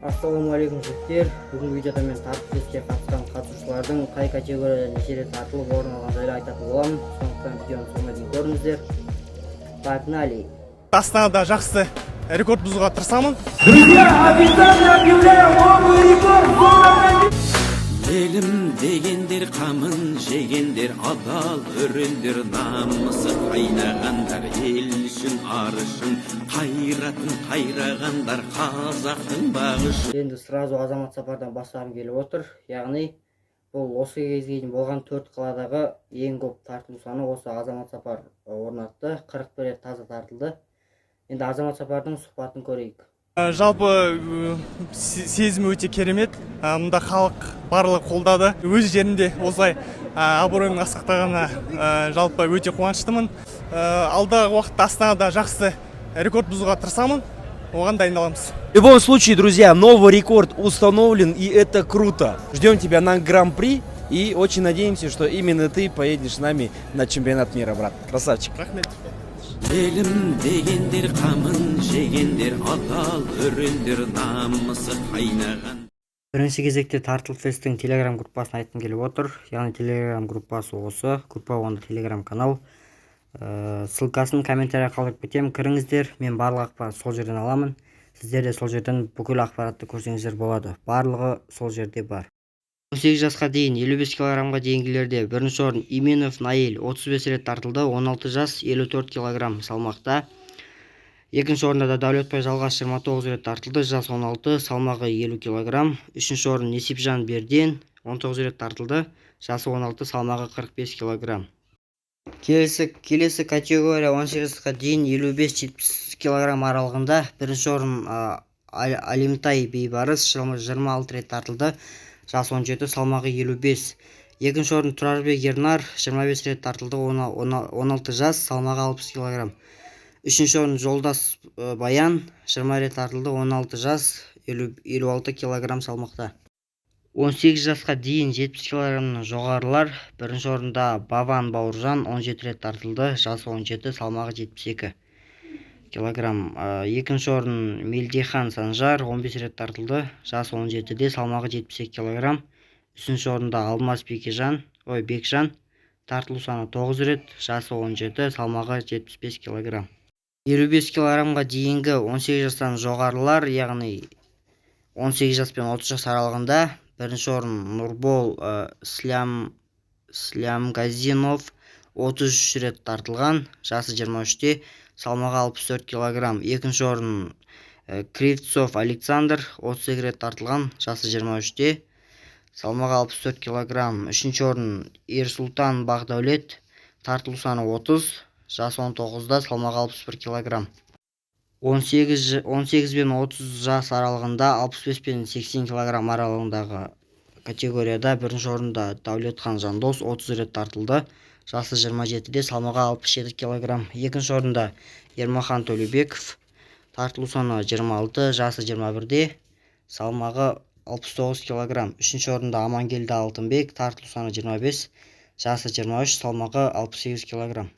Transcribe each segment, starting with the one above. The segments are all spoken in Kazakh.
Ассалаумағалейкум жігіттер. Бүгінгі видеода мен тартып тестке қатысқан қатысушылардың қай категорияда неше рет тартылып орын алған жайлы айтатын боламын. Сондықтан видеоны соңына дейін көріңіздер. Погнали! Астанада жақсы рекорд бұзуға тырысамын. Друзья, официально объявляю новый рекорд! Елім дегендер қамын жегендер, адал өрендер, намысы қайнағандар, ел үшін арышын қайратын қайрағандар, қазақтың бағышы. Енді сразу Азамат Сапардан бастағым келіп отыр. Яғни бұл осы кезге дейін болған 4 қаладағы ең көп тартылу саны осы Азамат Сапар орнатты. 41 рет таза тартылды. Енді Азамат Сапардың сұхбатын көрейік. Жалпы сезімі өте керемет. Мұнда халық барлығы қолдады. Өз жерінде осылай абыройымның асқақтағанына жалпы өте қуаныштымын. Алдағы уақытта Астанада жақсы рекорд бұзуға тырысамын. Оған дайындаламыз. В любом случае, друзья, новый рекорд установлен, и это круто. Ждем тебя на Гран-при и очень надеемся, что именно ты поедешь с нами на чемпионат мира, брат. Красавчик. Рахмет. Елім дегендер қамын жегендер, адал өрендер, намысы қайнаған. Бірінші кезекте Тартыл Фесттің телеграм группасын айтқым келіп отыр. Яғни телеграм группасы осы. Группа онда телеграм канал. Ссылкасын комментария қалдырып кетемін. Кіріңіздер. Мен барлық ақпарат сол жерден аламын. Сіздер де сол жерден бүкіл ақпаратты көрсеңіздер болады. Барлығы сол жерде бар. 18 жасқа дейін 55 килограммға дейінгілерде бірінші орын Именов Наиль 35 рет тартылды, 16 жас 54 килограмм салмақта. Екінші орында да Дәулетбай Жалғас 29 рет тартылды, жас 16, салмағы 50 килограмм. Үшінші орын Несипжан Берден 19 рет тартылды, жасы 16, салмағы 45 килограмм. Келесі категория 18 жасқа дейін 55-70 килограмм аралығында. Бірінші орын Алимтай Бейбарыс 26 рет тартылды, жас 17, салмағы 55. Екінші орын Тұрарбек Ернар 25 рет тартылды, 16 жас, салмағы 60 килограмм. Үшінші орын Жолдас Баян 20 рет тартылды, 16 жас, 56 килограмм салмақта. 18 жасқа дейін 70 килограммнан жоғарылар. Бірінші орында Баван Бауыржан 17 рет тартылды, жасы 17, салмағы 72 килограмм. Екінші орын Мелдехан Санжар 15 рет тартылды, жасы 17-де, салмағы 72 килограмм. Үшінші орында Алмаз Бекжан тартылу саны 9 рет, жасы 17, салмағы 75 килограмм. 55 килограммға дейінгі 18 жастан жоғарылар, яғни 18 жас пен 30 жас аралығында. Бірінші орын Нұрбол Слямгазинов 33 рет тартылған, жасы 23-те, салмағы 64 килограмм. Екінші орын Кривцов Александр 38 рет тартылған, жасы 23-те, салмағы 64 килограмм. Үшінші орын Ерсултан Бақдәулет, тартылу саны 30, жасы 19-да, салмағы 61 килограмм. 18 бен 30 жас аралығында 65 пен 80 килограмм аралығындағы категорияда бірінші орында Дәулетхан Жандос 30 рет тартылды, жасы 27-де, салмағы 67 килограмм. Екінші орында Ермахан Төлебеков, тартылу саны 26, жасы 21-де, салмағы 69 килограмм. Үшінші орында Амангелді Алтынбек, тартылу саны 25, жасы 23, салмағы 68 килограмм.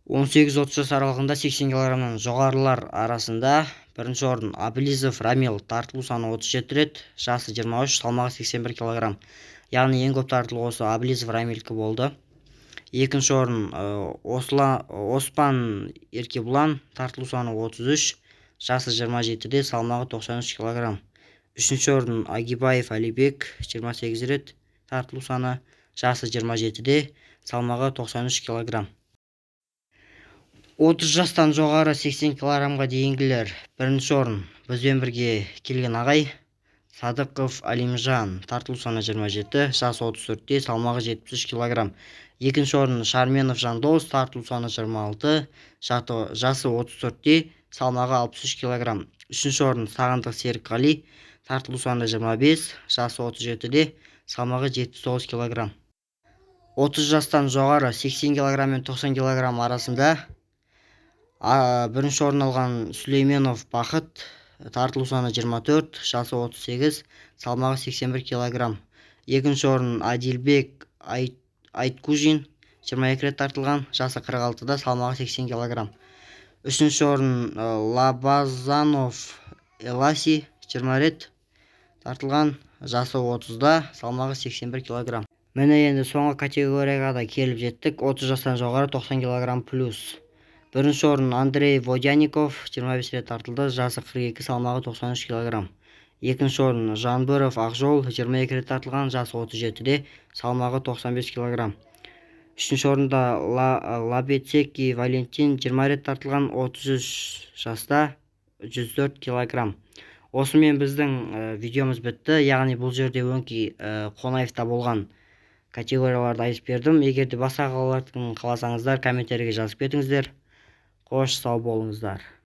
18-30 жас аралығында 80 килограммнан жоғарылар арасында бірінші орын Аблизов Рамил, тартылу саны 37 рет, жасы 23, салмағы 81 килограмм. Яғни ең көп тартылу осы Аблизов Рамилкі болды. Екінші орын Оспан Еркебұлан, тартылу саны 33, жасы 27-де, салмағы 93 килограмм. Үшінші орын Агибаев Алибек 28 рет, тартылу саны, жасы 27-де, салмағы 93 килограмм. 30 жастан жоғары 80 килограммға дейінгілер. Бірінші орын бізбен бірге келген ағай Садықов Алимжан, тартылу саны 27, жасы 34-те, салмағы 73 килограмм. Екінші орын Шарменов Жандос, тартылу саны 26, жасы 34-те, салмағы 63 килограмм. Үшінші орын Сағындық Серікқали, тартылу саны 25, жасы 37-де, салмағы 79 килограмм. 30 жастан жоғары 80 килограмм мен 90 килограмм арасында бірінші орын алған Сүлейменов Бақыт, тартылу саны 24, жасы 38, салмағы 81 килограмм. Екінші орын Адилбек Айткужин 22 рет тартылған, жасы 46-да, салмағы 80 килограмм. Үшінші орын Лабазанов Эласи 20 рет, тартылған, жасы 30-да, салмағы 81 кг. Міне енді соңғы категорияға да келіп жеттік. 30 жастан жоғары 90 кг плюс. Бірінші орын Андрей Водяников 25 рет тартылды, жасы 42, салмағы 93 кг. Екінші орын Жанбыров Ақжол 22 рет тартылған, жасы 37-де, салмағы 95 кг. Үшінші орында Лабецеки Валентин 20 рет тартылған, 33 жаста, 104 кг. Осымен біздің видеомыз бітті. Яғни бұл жерде өңкей Қонаевта болған категорияларды айтып бердім. Егер де басқа қалалардың қаласаңыздар, комменттерге жазып кетіңіздер. Қош, сау болыңыздар.